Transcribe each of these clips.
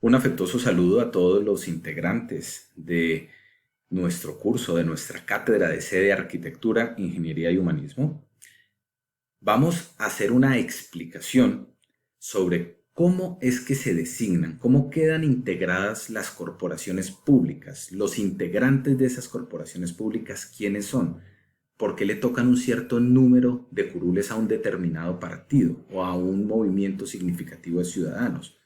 Un afectuoso saludo a todos los integrantes de nuestro curso, de nuestra cátedra de sede de Arquitectura, Ingeniería y Humanismo. Vamos a hacer una explicación sobre cómo es que se designan, cómo quedan integradas las corporaciones públicas, los integrantes de esas corporaciones públicas, quiénes son, por qué le tocan un cierto número de curules a un determinado partido o a un movimiento significativo de ciudadanos.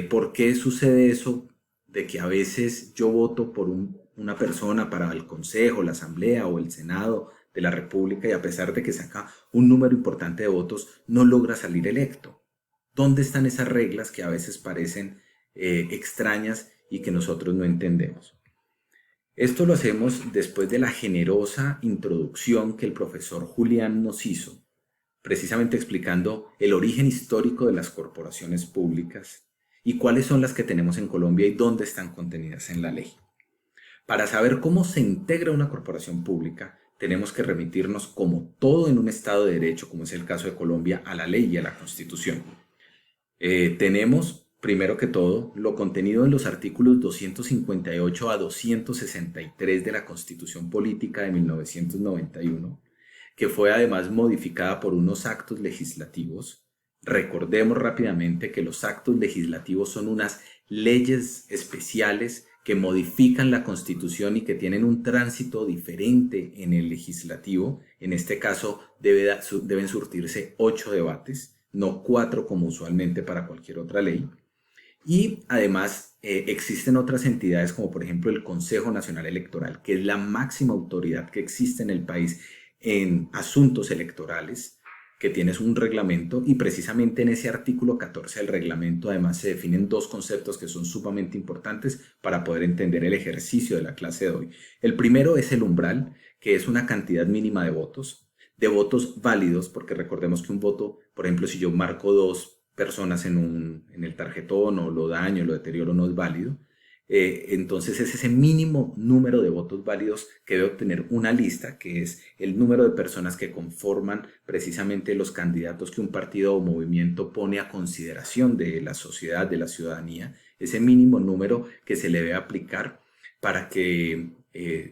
¿Por qué sucede eso de que a veces yo voto por una persona para el Consejo, la Asamblea o el Senado de la República y a pesar de que saca un número importante de votos, no logra salir electo? ¿Dónde están esas reglas que a veces parecen extrañas y que nosotros no entendemos? Esto lo hacemos después de la generosa introducción que el profesor Julián nos hizo, precisamente explicando el origen histórico de las corporaciones públicas y cuáles son las que tenemos en Colombia y dónde están contenidas en la ley. Para saber cómo se integra una corporación pública, tenemos que remitirnos, como todo en un Estado de Derecho, como es el caso de Colombia, a la ley y a la Constitución. Tenemos, primero que todo, lo contenido en los artículos 258 a 263 de la Constitución Política de 1991, que fue además modificada por unos actos legislativos. Recordemos rápidamente que los actos legislativos son unas leyes especiales que modifican la Constitución y que tienen un tránsito diferente en el legislativo. En este caso deben surtirse 8 debates, no 4 como usualmente para cualquier otra ley. Y además existen otras entidades como por ejemplo el Consejo Nacional Electoral, que es la máxima autoridad que existe en el país en asuntos electorales, que tienes un reglamento y precisamente en ese artículo 14 del reglamento además se definen dos conceptos que son sumamente importantes para poder entender el ejercicio de la clase de hoy. El primero es el umbral, que es una cantidad mínima de votos válidos, porque recordemos que un voto, por ejemplo, si yo marco dos personas en el tarjetón o lo daño, lo deterioro, no es válido. Entonces es ese mínimo número de votos válidos que debe obtener una lista, que es el número de personas que conforman precisamente los candidatos que un partido o movimiento pone a consideración de la sociedad, de la ciudadanía, ese mínimo número que se le debe aplicar para que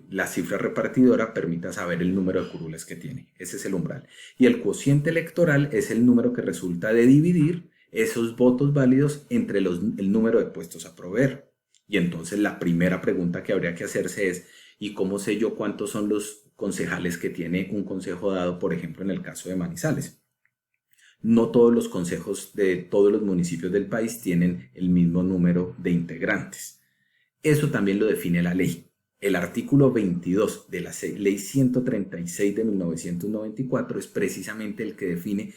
la cifra repartidora permita saber el número de curules que tiene. Ese es el umbral. Y el cociente electoral es el número que resulta de dividir esos votos válidos entre el número de puestos a proveer. Y entonces la primera pregunta que habría que hacerse es, ¿y cómo sé yo cuántos son los concejales que tiene un consejo dado, por ejemplo, en el caso de Manizales? No todos los consejos de todos los municipios del país tienen el mismo número de integrantes. Eso también lo define la ley. El artículo 22 de la ley 136 de 1994 es precisamente el que define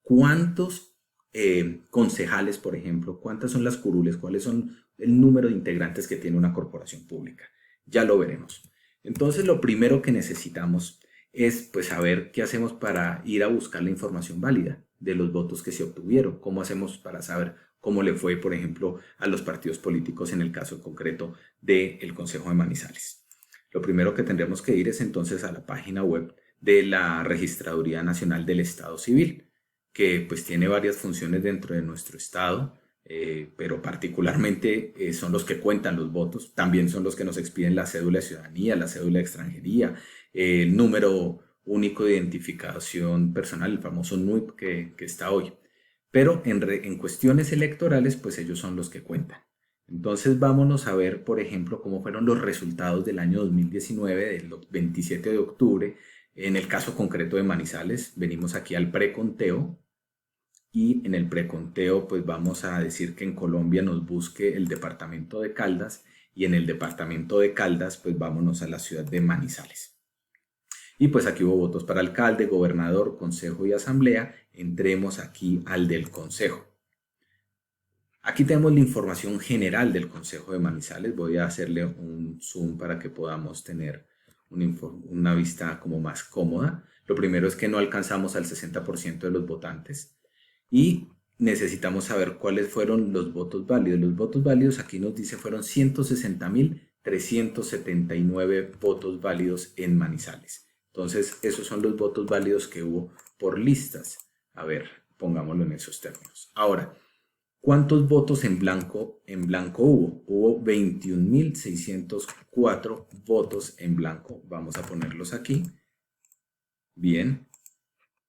cuántos concejales, por ejemplo, cuántas son las curules, cuáles son el número de integrantes que tiene una corporación pública. Ya lo veremos. Entonces, lo primero que necesitamos es pues saber qué hacemos para ir a buscar la información válida de los votos que se obtuvieron, cómo hacemos para saber cómo le fue, por ejemplo, a los partidos políticos en el caso concreto del Consejo de Manizales. Lo primero que tendremos que ir es entonces a la página web de la Registraduría Nacional del Estado Civil, que pues tiene varias funciones dentro de nuestro estado, pero particularmente son los que cuentan los votos, también son los que nos expiden la cédula de ciudadanía, la cédula de extranjería, el número único de identificación personal, el famoso NUIP que está hoy. Pero en cuestiones electorales, pues ellos son los que cuentan. Entonces vámonos a ver, por ejemplo, cómo fueron los resultados del año 2019, del 27 de octubre. En el caso concreto de Manizales, venimos aquí al preconteo y en el preconteo pues vamos a decir que en Colombia nos busque el departamento de Caldas y en el departamento de Caldas pues vámonos a la ciudad de Manizales. Y pues aquí hubo votos para alcalde, gobernador, consejo y asamblea. Entremos aquí al del consejo. Aquí tenemos la información general del Consejo de Manizales. Voy a hacerle un zoom para que podamos tener una vista como más cómoda. Lo primero es que no alcanzamos al 60% de los votantes y necesitamos saber cuáles fueron los votos válidos. Los votos válidos aquí nos dice fueron 160.379 votos válidos en Manizales. Entonces esos son los votos válidos que hubo por listas. A ver, pongámoslo en esos términos. Ahora, ¿Cuántos votos en blanco hubo? Hubo 21.604 votos en blanco. Vamos a ponerlos aquí. Bien.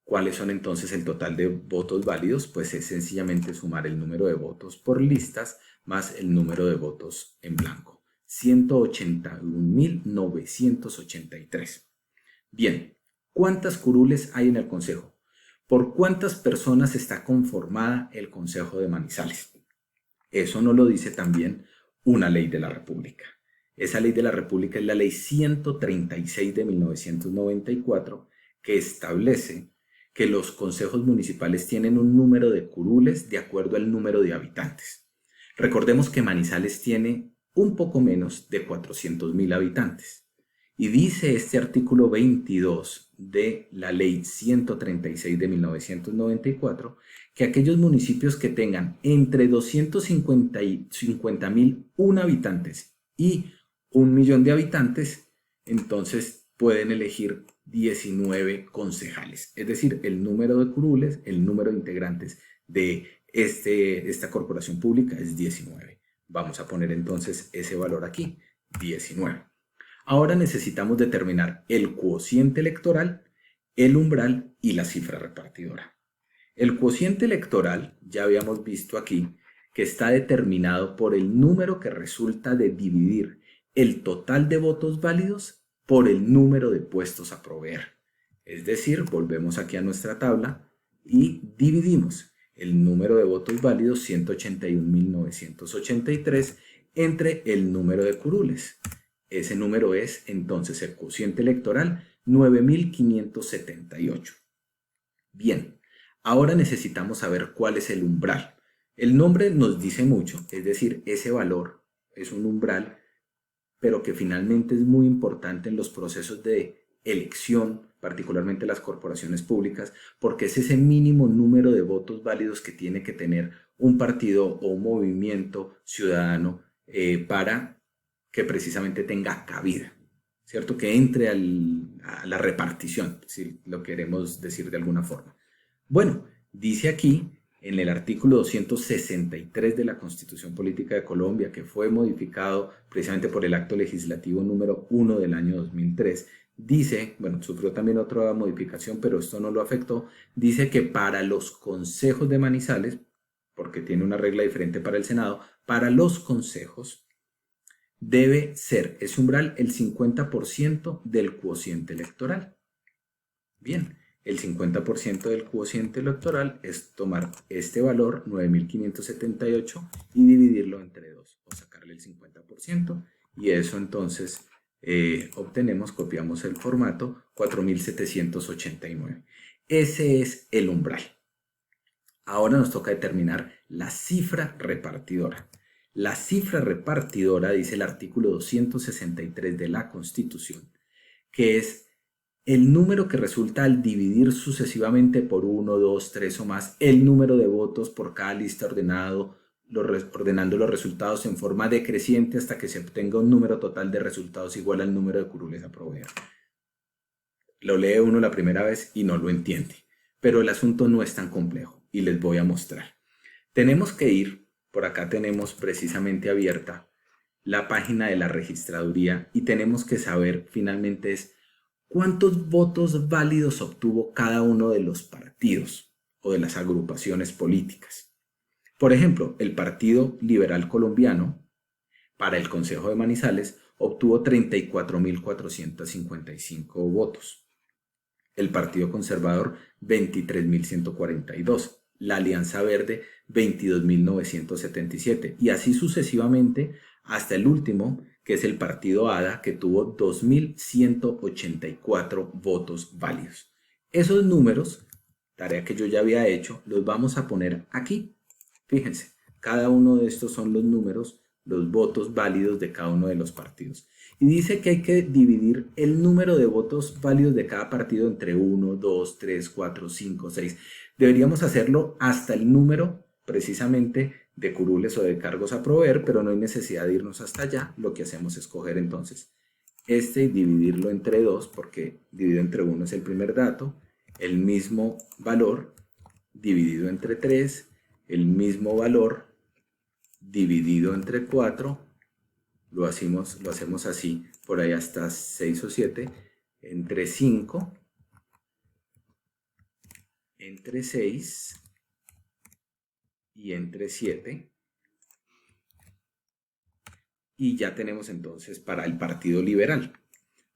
¿Cuáles son entonces el total de votos válidos? Pues es sencillamente sumar el número de votos por listas más el número de votos en blanco. 181.983. Bien, ¿cuántas curules hay en el Consejo? ¿Por cuántas personas está conformada el Consejo de Manizales? Eso nos lo dice también una ley de la República. Esa ley de la República es la ley 136 de 1994, que establece que los consejos municipales tienen un número de curules de acuerdo al número de habitantes. Recordemos que Manizales tiene un poco menos de 400.000 habitantes. Y dice este artículo 22 de la ley 136 de 1994 que aquellos municipios que tengan entre 250.001 habitantes y 1.000.000 de habitantes, entonces pueden elegir 19 concejales. Es decir, el número de curules, el número de integrantes de esta corporación pública es 19. Vamos a poner entonces ese valor aquí, 19. Ahora necesitamos determinar el cociente electoral, el umbral y la cifra repartidora. El cociente electoral, ya habíamos visto aquí, que está determinado por el número que resulta de dividir el total de votos válidos por el número de puestos a proveer. Es decir, volvemos aquí a nuestra tabla y dividimos el número de votos válidos, 181.983, entre el número de curules. Ese número es entonces el cociente electoral, 9.578. Bien, ahora necesitamos saber cuál es el umbral. El nombre nos dice mucho, es decir, ese valor es un umbral, pero que finalmente es muy importante en los procesos de elección, particularmente las corporaciones públicas, porque es ese mínimo número de votos válidos que tiene que tener un partido o un movimiento ciudadano para que precisamente tenga cabida, ¿cierto? Que entre a la repartición, si lo queremos decir de alguna forma. Bueno, dice aquí en el artículo 263 de la Constitución Política de Colombia, que fue modificado precisamente por el acto legislativo número 1 del año 2003, dice, bueno, sufrió también otra modificación, pero esto no lo afectó, dice que para los consejos de Manizales, porque tiene una regla diferente para el Senado, para los consejos debe ser ese umbral el 50% del cociente electoral. Bien, el 50% del cociente electoral es tomar este valor, 9.578, y dividirlo entre 2, o sacarle el 50%, y eso entonces obtenemos, copiamos el formato, 4.789. Ese es el umbral. Ahora nos toca determinar la cifra repartidora. La cifra repartidora, dice el artículo 263 de la Constitución, que es el número que resulta al dividir sucesivamente por 1, 2, 3 o más el número de votos por cada lista ordenando los resultados en forma decreciente hasta que se obtenga un número total de resultados igual al número de curules a proveer. Lo lee uno la primera vez y no lo entiende, pero el asunto no es tan complejo y les voy a mostrar. Tenemos que ir, por acá tenemos precisamente abierta la página de la registraduría y tenemos que saber finalmente es cuántos votos válidos obtuvo cada uno de los partidos o de las agrupaciones políticas. Por ejemplo, el Partido Liberal Colombiano para el Consejo de Manizales obtuvo 34.455 votos. El Partido Conservador 23.142. La Alianza Verde 22.977 y así sucesivamente hasta el último, que es el Partido ADA, que tuvo 2.184 votos válidos. Esos números, tarea que yo ya había hecho, los vamos a poner aquí. Fíjense, cada uno de estos son los números, los votos válidos de cada uno de los partidos. Y dice que hay que dividir el número de votos válidos de cada partido entre 1, 2, 3, 4, 5, 6. Deberíamos hacerlo hasta el número precisamente de curules o de cargos a proveer, pero no hay necesidad de irnos hasta allá. Lo que hacemos es coger entonces este y dividirlo entre 2, porque dividido entre 1 es el primer dato, el mismo valor dividido entre 3, el mismo valor dividido entre 4, lo hacemos así, por ahí hasta 6 o 7, entre 5, entre 6 y entre 7. Y ya tenemos entonces para el Partido Liberal.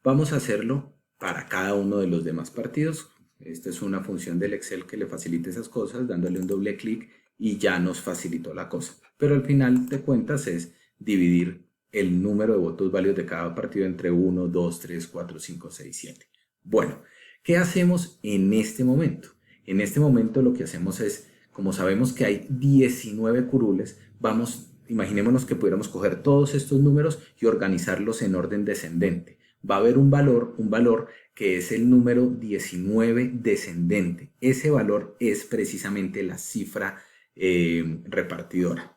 Vamos a hacerlo para cada uno de los demás partidos. Esta es una función del Excel que le facilita esas cosas, dándole un doble clic y ya nos facilitó la cosa. Pero al final de cuentas es dividir el número de votos válidos de cada partido entre 1, 2, 3, 4, 5, 6, 7. Bueno, ¿qué hacemos en este momento? En este momento lo que hacemos es, como sabemos que hay 19 curules, imaginémonos que pudiéramos coger todos estos números y organizarlos en orden descendente. Va a haber un valor que es el número 19 descendente. Ese valor es precisamente la cifra repartidora.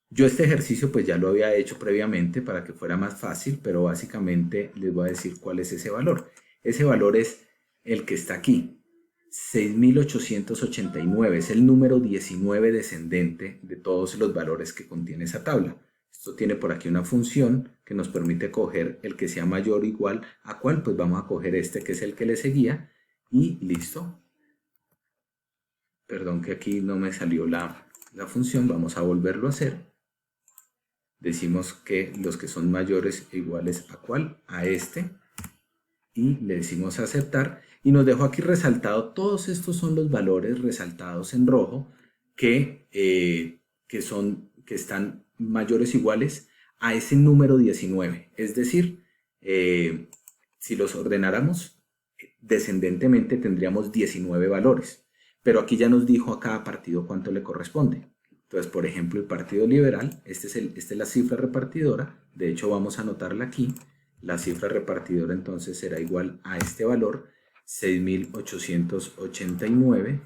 Yo este ejercicio pues ya lo había hecho previamente para que fuera más fácil, pero básicamente les voy a decir cuál es ese valor. Ese valor es el que está aquí, 6.889, es el número 19 descendente de todos los valores que contiene esa tabla. Esto tiene por aquí una función que nos permite coger el que sea mayor o igual a cuál, pues vamos a coger este que es el que le seguía y listo. Perdón que aquí no me salió la función, vamos a volverlo a hacer. Decimos que los que son mayores e iguales a cuál, a este, y le decimos aceptar y nos dejo aquí resaltado, todos estos son los valores resaltados en rojo que están mayores o iguales a ese número 19, es decir, si los ordenáramos descendentemente tendríamos 19 valores, pero aquí ya nos dijo a cada partido cuánto le corresponde. Entonces, por ejemplo, el Partido Liberal, esta es la cifra repartidora, de hecho vamos a anotarla aquí. La cifra repartidora entonces será igual a este valor, 6.889.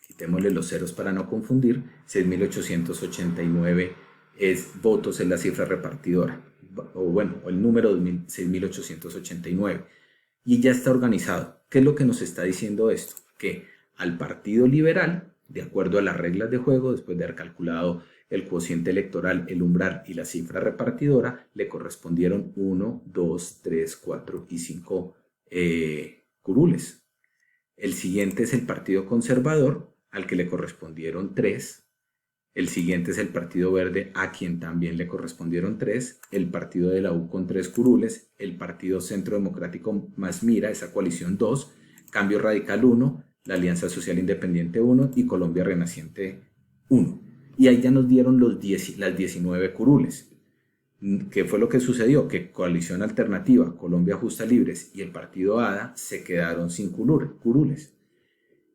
Quitémosle los ceros para no confundir. 6.889 es votos en la cifra repartidora, o el número de 6.889. Y ya está organizado. ¿Qué es lo que nos está diciendo esto? Que al Partido Liberal, de acuerdo a las reglas de juego, después de haber calculado el cociente electoral, el umbral y la cifra repartidora, le correspondieron 1, 2, 3, 4 y 5 curules. El siguiente es el Partido Conservador, al que le correspondieron 3. El siguiente es el Partido Verde, a quien también le correspondieron 3. El Partido de la U con 3 curules. El Partido Centro Democrático más Mira, esa coalición 2. Cambio Radical 1. La Alianza Social Independiente 1 y Colombia Renaciente 1. Y ahí ya nos dieron las 19 curules. ¿Qué fue lo que sucedió? Que Coalición Alternativa, Colombia Justa Libres y el Partido ADA se quedaron sin curules.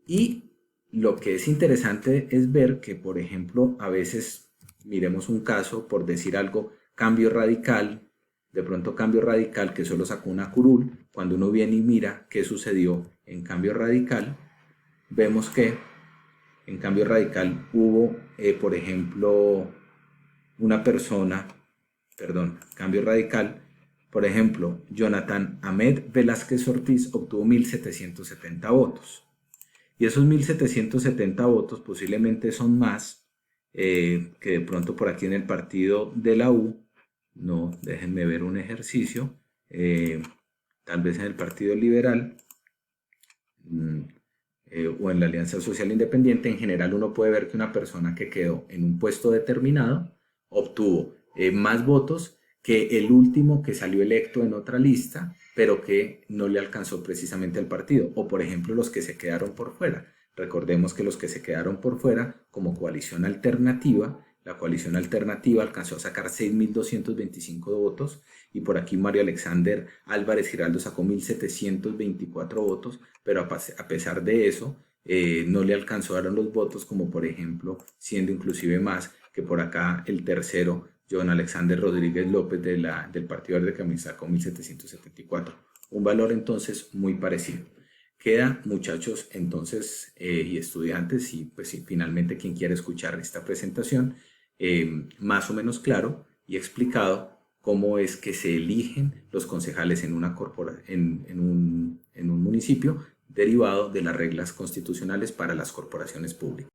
Y lo que es interesante es ver que, por ejemplo, a veces miremos un caso, por decir algo, Cambio Radical, de pronto Cambio Radical que solo sacó una curul, cuando uno viene y mira qué sucedió en Cambio Radical, vemos que en Cambio Radical hubo, por ejemplo, Cambio Radical, por ejemplo, Jonathan Ahmed Velázquez Ortiz obtuvo 1.770 votos. Y esos 1.770 votos posiblemente son más que de pronto por aquí en el partido de la U. No, déjenme ver un ejercicio. Tal vez en el Partido Liberal o en la Alianza Social Independiente, en general uno puede ver que una persona que quedó en un puesto determinado obtuvo más votos que el último que salió electo en otra lista, pero que no le alcanzó precisamente al partido. O por ejemplo los que se quedaron por fuera. Recordemos que los que se quedaron por fuera como coalición alternativa, la coalición alternativa alcanzó a sacar 6.225 votos y por aquí Mario Alexander Álvarez Giraldo sacó 1.724 votos, pero a pesar de eso no le alcanzaron los votos, como por ejemplo, siendo inclusive más que por acá el tercero, John Alexander Rodríguez López del Partido Verde, que sacó 1.774. Un valor entonces muy parecido. Queda, muchachos, entonces, y estudiantes, y pues finalmente quien quiera escuchar esta presentación, más o menos claro y explicado cómo es que se eligen los concejales en un municipio derivado de las reglas constitucionales para las corporaciones públicas.